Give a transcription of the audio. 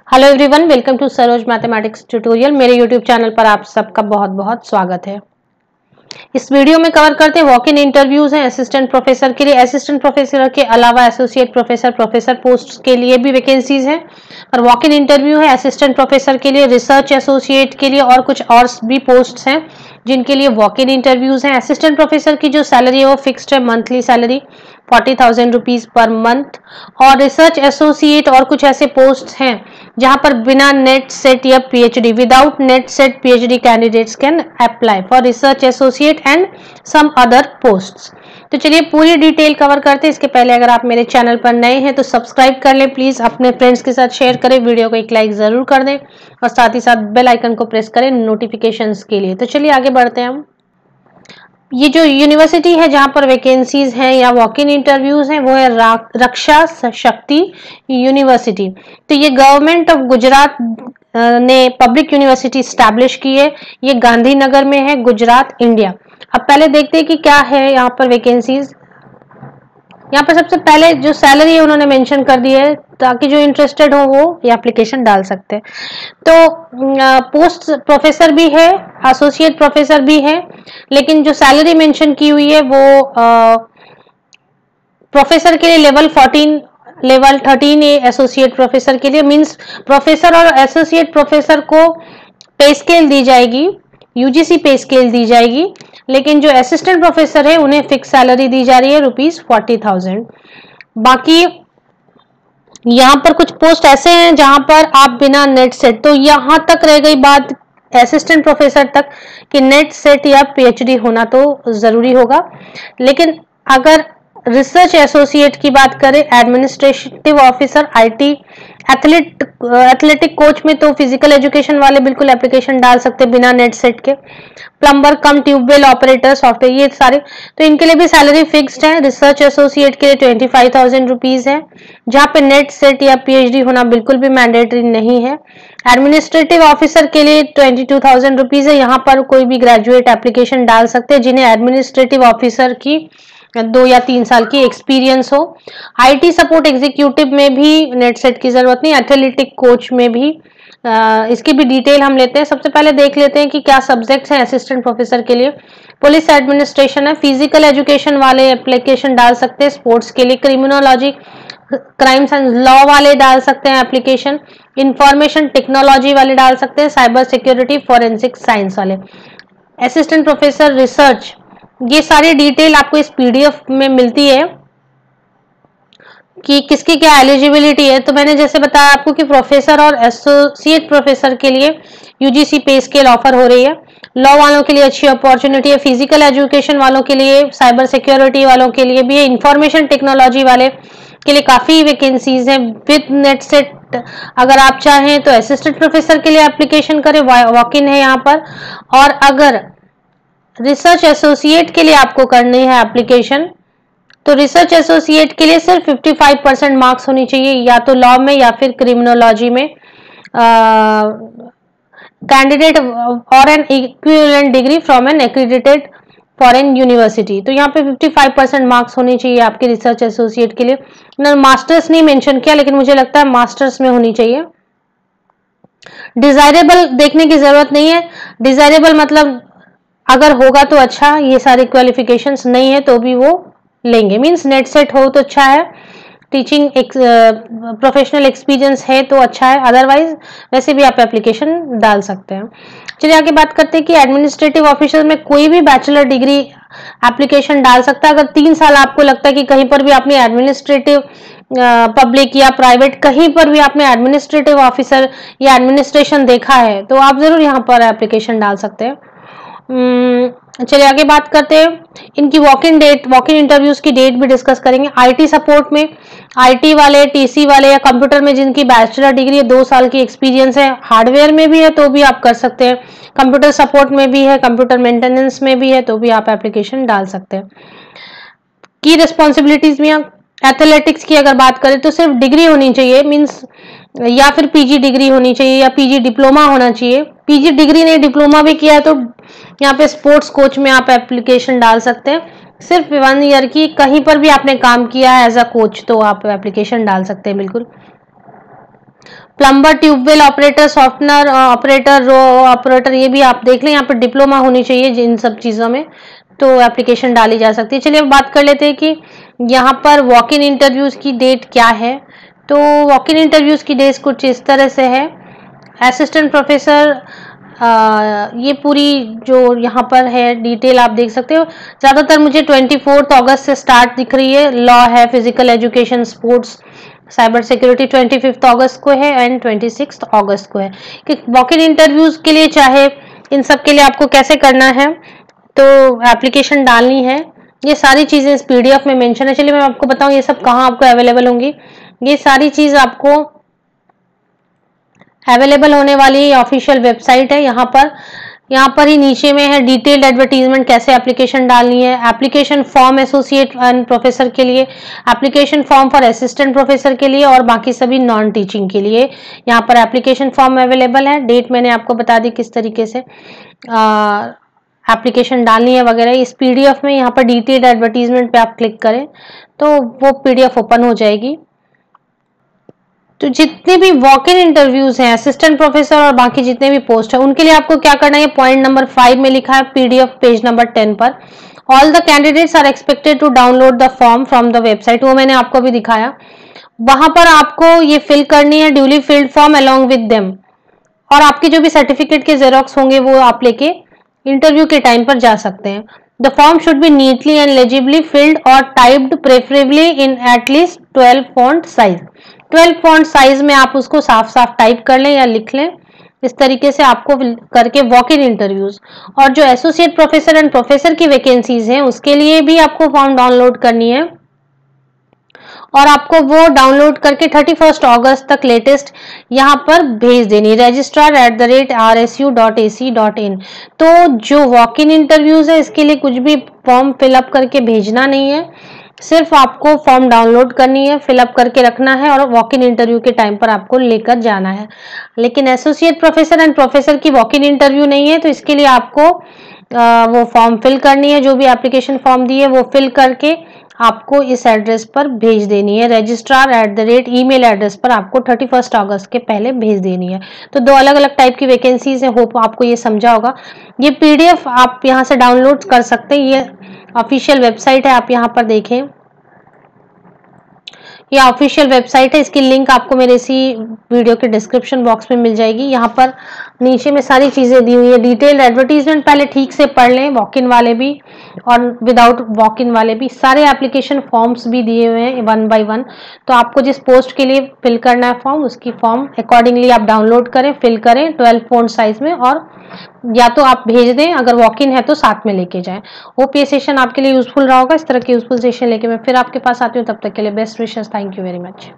Hello everyone, welcome to Saroj mathematics tutorial. मेरे YouTube channel पर आप सबका बहुत बहुत स्वागत है। इस वीडियो में कवर करते हैं वॉक इन इंटरव्यूज हैं असिस्टेंट प्रोफेसर के लिए। असिस्टेंट प्रोफेसर के अलावा एसोसिएट प्रोफेसर, प्रोफेसर पोस्ट के लिए भी वैकेंसीज हैं और वॉक इन इंटरव्यू है असिस्टेंट प्रोफेसर के लिए, रिसर्च एसोसिएट के लिए और कुछ और भी पोस्ट हैं जिनके लिए वॉक इन इंटरव्यूज हैं। असिस्टेंट प्रोफेसर की जो सैलरी है वो फिक्स्ड है, monthly salary 40,000 rupees per month. और रिसर्च एसोसिएट और कुछ ऐसे पोस्ट हैं जहां पर बिना नेट सेट या PhD, without NET SET PhD candidates can apply for research associate and some other posts. तो चलिए पूरी डिटेल कवर करते हैं। इसके पहले अगर आप मेरे चैनल पर नए हैं तो सब्सक्राइब कर लें प्लीज, अपने फ्रेंड्स के साथ शेयर करें, वीडियो को एक लाइक जरूर कर दें और साथ ही साथ बेल आइकन को प्रेस करें नोटिफिकेशंस के लिए। तो चलिए आगे बढ़ते हैं हम। ये जो यूनिवर्सिटी है जहां पर वैकेंसीज हैं या वॉक इन इंटरव्यूज हैं वो है रक्षा शक्ति यूनिवर्सिटी। तो ये गवर्नमेंट ऑफ गुजरात ने पब्लिक यूनिवर्सिटी स्टैब्लिश की है। ये गांधीनगर में है, गुजरात, इंडिया। अब पहले देखते हैं कि क्या है यहाँ पर वैकेंसीज। यहाँ पर सबसे पहले जो सैलरी है उन्होंने मेंशन कर दी है ताकि जो इंटरेस्टेड हो वो ये एप्लीकेशन डाल सकते हैं। तो पोस्ट प्रोफेसर भी है, एसोसिएट प्रोफेसर भी है, लेकिन जो सैलरी मेंशन की हुई है वो प्रोफेसर के लिए लेवल 14, लेवल 13 एसोसिएट प्रोफेसर के लिए। मींस प्रोफेसर और एसोसिएट प्रोफेसर को पे स्केल दी जाएगी, यूजीसी पे स्केल दी जाएगी, लेकिन जो असिस्टेंट प्रोफेसर है उन्हें फिक्स सैलरी दी जा रही है ₹40,000। बाकी यहाँ पर कुछ पोस्ट ऐसे हैं जहां पर आप बिना नेट सेट, तो यहां तक रह गई बात असिस्टेंट प्रोफेसर तक कि नेट सेट या पीएचडी होना तो जरूरी होगा। लेकिन अगर रिसर्च एसोसिएट की बात करें, administrative officer, IT, athletic coach में तो फिजिकल एजुकेशन वाले बिल्कुल एप्लीकेशन डाल सकते बिना नेट सेट के। प्लम्बर कम ट्यूबवेल ऑपरेटर, सॉफ्टवेयर, ये सारे तो इनके लिए भी सैलरी फिक्स्ड है। रिसर्च एसोसिएट के लिए 25,000 रुपीज है, जहां पे नेट सेट या पीएचडी होना बिल्कुल भी मैंडेटरी नहीं है। एडमिनिस्ट्रेटिव ऑफिसर के लिए 22,000 रुपीज है, यहाँ पर कोई भी ग्रेजुएट एप्लीकेशन डाल सकते हैं जिन्हें एडमिनिस्ट्रेटिव ऑफिसर की 2 या 3 साल की एक्सपीरियंस हो। आईटी सपोर्ट एग्जीक्यूटिव में भी नेट सेट की जरूरत नहीं, एथलेटिक कोच में भी। इसकी भी डिटेल हम लेते हैं। सबसे पहले देख लेते हैं कि क्या सब्जेक्ट्स हैं असिस्टेंट प्रोफेसर के लिए। पुलिस एडमिनिस्ट्रेशन है, फिजिकल एजुकेशन वाले एप्लीकेशन डाल सकते हैं, स्पोर्ट्स के लिए क्रिमिनोलॉजी, क्राइम्स एंड लॉ वाले डाल सकते हैं एप्लीकेशन, इंफॉर्मेशन टेक्नोलॉजी वाले डाल सकते हैं, साइबर सिक्योरिटी, फॉरेंसिक साइंस वाले। असिस्टेंट प्रोफेसर रिसर्च, ये सारी डिटेल आपको इस पीडीएफ में मिलती है कि किसकी क्या एलिजिबिलिटी है। तो मैंने जैसे बताया आपको कि प्रोफेसर और एसोसिएट प्रोफेसर के लिए यूजीसी पे स्केल ऑफर हो रही है। लॉ वालों के लिए अच्छी अपॉर्चुनिटी है, फिजिकल एजुकेशन वालों के लिए, साइबर सिक्योरिटी वालों के लिए भी है, इंफॉर्मेशन टेक्नोलॉजी वाले के लिए काफी वैकेंसीज हैं विद नेट सेट। अगर आप चाहें तो असिस्टेंट प्रोफेसर के लिए एप्लीकेशन करें, वॉक इन है यहाँ पर। और अगर रिसर्च एसोसिएट के लिए आपको करनी है एप्लीकेशन तो रिसर्च एसोसिएट के लिए सिर्फ 55% मार्क्स होनी चाहिए, या तो लॉ में या फिर क्रिमिनोलॉजी में, कैंडिडेट और an equivalent degree from an accredited foreign university. तो यहाँ पे 55% मार्क्स होनी चाहिए आपके रिसर्च एसोसिएट के लिए। ना मास्टर्स नहीं मेंशन किया, लेकिन मुझे लगता है मास्टर्स में होनी चाहिए। डिजायरेबल देखने की जरूरत नहीं है, डिजायरेबल मतलब अगर होगा तो अच्छा, ये सारे क्वालिफिकेशंस नहीं है तो भी वो लेंगे। मींस नेट सेट हो तो अच्छा है, टीचिंग प्रोफेशनल एक्सपीरियंस है तो अच्छा है, अदरवाइज वैसे भी आप एप्लीकेशन डाल सकते हैं। चलिए आगे बात करते हैं कि एडमिनिस्ट्रेटिव ऑफिसर में कोई भी बैचलर डिग्री एप्लीकेशन डाल सकता है। अगर 3 साल आपको लगता है कि कहीं पर भी आपने एडमिनिस्ट्रेटिव, पब्लिक या प्राइवेट, कहीं पर भी आपने एडमिनिस्ट्रेटिव ऑफिसर या एडमिनिस्ट्रेशन देखा है तो आप जरूर यहाँ पर एप्लीकेशन डाल सकते हैं। चलिए आगे बात करते हैं इनकी वॉक इन इंटरव्यूज की डेट भी डिस्कस करेंगे। आईटी सपोर्ट में आईटी वाले, टीसी वाले या कंप्यूटर में जिनकी बैचलर डिग्री है, 2 साल की एक्सपीरियंस है, हार्डवेयर में भी है तो भी आप कर सकते हैं, कंप्यूटर सपोर्ट में भी है, कंप्यूटर मेंटेनेंस में भी है तो भी आप एप्लीकेशन डाल सकते हैं। की रिस्पॉन्सिबिलिटीज में एथलेटिक्स की अगर बात करें तो सिर्फ डिग्री होनी चाहिए, मींस या फिर पीजी डिग्री होनी चाहिए या पीजी डिप्लोमा होना चाहिए। पीजी डिग्री नहीं, डिप्लोमा भी किया है तो यहाँ पे स्पोर्ट्स कोच में आप एप्लीकेशन डाल सकते हैं। सिर्फ 1 ईयर की कहीं पर भी आपने काम किया है एज अ कोच तो आप एप्लीकेशन डाल सकते हैं बिल्कुल। Plumber, tubewell operator, softener operator, RO operator, ये भी आप देख लें। यहाँ पर डिप्लोमा होनी चाहिए जिन सब चीज़ों में, तो एप्लीकेशन डाली जा सकती है। चलिए अब बात कर लेते हैं कि यहाँ पर वॉक इन इंटरव्यूज़ की डेट क्या है। तो वॉक इन इंटरव्यूज़ की डेट कुछ इस तरह से है। असिस्टेंट प्रोफेसर, ये पूरी जो यहाँ पर है डिटेल आप देख सकते हो। ज़्यादातर मुझे 24 अगस्त से स्टार्ट दिख रही है। लॉ है, physical education, sports, cyber security 25 अगस्त को है एंड 26 अगस्त को है। कि वॉक इन इंटरव्यूज के लिए चाहे इन सब के लिए आपको कैसे करना है, तो एप्लीकेशन डालनी है, ये सारी चीज़ें इस पीडीएफ में मेंशन है। चलिए मैं आपको बताऊं ये सब कहाँ आपको अवेलेबल होंगी। ये सारी चीज़ आपको अवेलेबल होने वाली ऑफिशियल वेबसाइट है। यहाँ पर ही नीचे में है डिटेल्ड एडवर्टीजमेंट, कैसे एप्लीकेशन डालनी है, application form associate and professor के लिए, application form for assistant professor के लिए और बाकी सभी नॉन टीचिंग के लिए यहाँ पर एप्लीकेशन फॉर्म अवेलेबल है। डेट मैंने आपको बता दी किस तरीके से एप्लीकेशन डालनी है वगैरह। इस पीडीएफ में यहाँ पर डिटेल्ड एडवर्टीजमेंट पे आप क्लिक करें तो वो पीडीएफ ओपन हो जाएगी। तो जितने भी वॉक इन इंटरव्यूज हैं असिस्टेंट प्रोफेसर और बाकी जितने भी पोस्ट है उनके लिए आपको क्या करना है, पॉइंट नंबर 5 में लिखा है पीडीएफ पेज नंबर 10 पर, all the candidates are expected to download the form from the website. वो मैंने आपको भी दिखाया। वहां पर आपको ये फिल करनी है duly field form along with them, और आपके जो भी सर्टिफिकेट के जेरोक्स होंगे वो आप लेके इंटरव्यू के टाइम पर जा सकते हैं। The form should be neatly and legibly filled और typed, preferably in at least 12 font size. 12 font size में आप उसको साफ साफ टाइप कर लें या लिख लें। इस तरीके से आपको करके वॉक इन इंटरव्यूज और जो एसोसिएट प्रोफेसर एंड प्रोफेसर की वैकेंसीज हैं उसके लिए भी आपको फॉर्म डाउनलोड करनी है, और आपको वो डाउनलोड करके 31 अगस्त तक लेटेस्ट यहाँ पर भेज देनी, registrar@rsu.ac.in। तो जो वॉक इन इंटरव्यूज है इसके लिए कुछ भी फॉर्म फिलअप करके भेजना नहीं है, सिर्फ आपको फॉर्म डाउनलोड करनी है, फिलअप करके रखना है और वॉक इन इंटरव्यू के टाइम पर आपको लेकर जाना है। लेकिन एसोसिएट प्रोफेसर एंड प्रोफेसर की वॉक इन इंटरव्यू नहीं है, तो इसके लिए आपको वो फॉर्म फिल करनी है, जो भी एप्लीकेशन फॉर्म दी है वो फिल करके आपको इस एड्रेस पर भेज देनी है। registrar@email एड्रेस पर आपको 31 अगस्त के पहले भेज देनी है। तो दो अलग अलग टाइप की वैकेंसीज है, होप आपको ये समझा होगा। ये पीडीएफ आप यहाँ से डाउनलोड कर सकते हैं, ये ऑफिशियल वेबसाइट है, आप यहाँ पर देखें, ये ऑफिशियल वेबसाइट है। इसकी लिंक आपको मेरे इसी वीडियो के डिस्क्रिप्शन बॉक्स में मिल जाएगी। यहाँ पर नीचे में सारी चीज़ें दी हुई है। डिटेल्ड एडवर्टीजमेंट पहले ठीक से पढ़ लें, वॉक इन वाले भी और विदाउट वॉक इन वाले भी। सारे एप्लीकेशन फॉर्म्स भी दिए हुए हैं 1 by 1। तो आपको जिस पोस्ट के लिए फिल करना है फॉर्म, उसकी फॉर्म अकॉर्डिंगली आप डाउनलोड करें, फिल करें 12 फॉन्ट साइज में, और या तो आप भेज दें, अगर वॉक इन है तो साथ में लेके जाएं। होप ये सेशन आपके लिए यूजफुल रहा होगा। इस तरह के यूजफुल सेशन लेके मैं फिर आपके पास आती हूँ, तब तक के लिए best wishes. Thank you very much.